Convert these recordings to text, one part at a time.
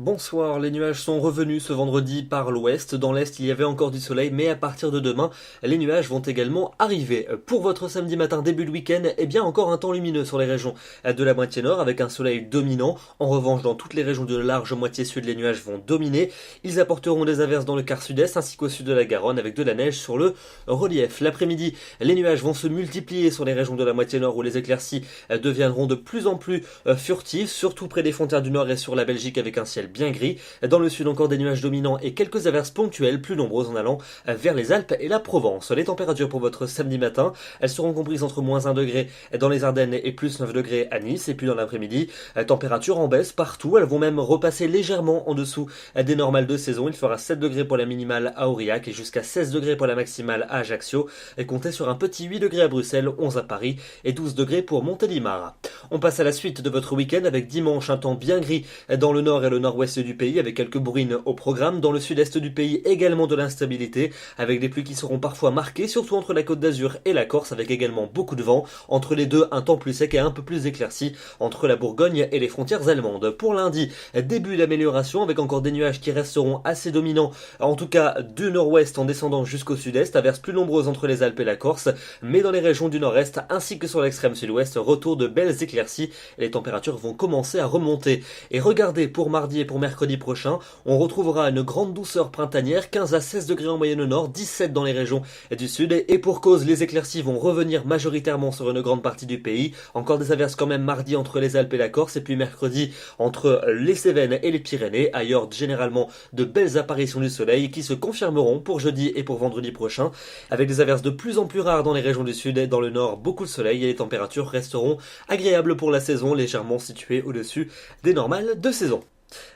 Bonsoir, les nuages sont revenus ce vendredi par l'ouest. Dans l'est, il y avait encore du soleil, mais à partir de demain, les nuages vont également arriver. Pour votre samedi matin, début de week-end, bien encore un temps lumineux sur les régions de la moitié nord, avec un soleil dominant. En revanche, dans toutes les régions de la large moitié sud, les nuages vont dominer. Ils apporteront des averses dans le quart sud-est, ainsi qu'au sud de la Garonne, avec de la neige sur le relief. L'après-midi, les nuages vont se multiplier sur les régions de la moitié nord, où les éclaircies deviendront de plus en plus furtives, surtout près des frontières du nord et sur la Belgique, avec un ciel bien gris. Dans le sud, encore des nuages dominants et quelques averses ponctuelles, plus nombreuses en allant vers les Alpes et la Provence. Les températures pour votre samedi matin, elles seront comprises entre moins 1 degré dans les Ardennes et plus 9 degrés à Nice. Et puis dans l'après-midi, température en baisse partout. Elles vont même repasser légèrement en dessous des normales de saison. Il fera 7 degrés pour la minimale à Aurillac et jusqu'à 16 degrés pour la maximale à Ajaccio. Et comptez sur un petit 8 degrés à Bruxelles, 11 à Paris et 12 degrés pour Montélimar. On passe à la suite de votre week-end avec dimanche un temps bien gris dans le nord et le nord-ouest du pays avec quelques bruines au programme. Dans le sud-est du pays également de l'instabilité avec des pluies qui seront parfois marquées, surtout entre la Côte d'Azur et la Corse, avec également beaucoup de vent. Entre les deux, un temps plus sec et un peu plus éclairci entre la Bourgogne et les frontières allemandes. Pour lundi, début d'amélioration avec encore des nuages qui resteront assez dominants, en tout cas du nord-ouest en descendant jusqu'au sud-est, averses plus nombreuses entre les Alpes et la Corse, mais dans les régions du nord-est ainsi que sur l'extrême sud-ouest, retour de belles éclaircies. Les températures vont commencer à remonter. Et regardez, pour mardi et pour mercredi prochain, on retrouvera une grande douceur printanière, 15 à 16 degrés en moyenne au nord, 17 dans les régions du sud, et pour cause, les éclaircies vont revenir majoritairement sur une grande partie du pays. Encore des averses quand même mardi entre les Alpes et la Corse, et puis mercredi entre les Cévennes et les Pyrénées. Ailleurs, généralement, de belles apparitions du soleil qui se confirmeront pour jeudi et pour vendredi prochain, avec des averses de plus en plus rares dans les régions du sud et dans le nord, beaucoup de soleil, et les températures resteront agréables pour la saison, légèrement situées au-dessus des normales de saison.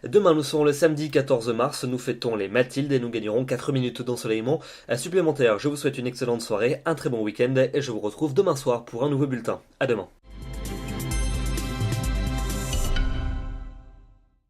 Demain, nous serons le samedi 14 mars, nous fêtons les Mathildes et nous gagnerons 4 minutes d'ensoleillement supplémentaire. Je vous souhaite une excellente soirée, un très bon week-end et je vous retrouve demain soir pour un nouveau bulletin. À demain.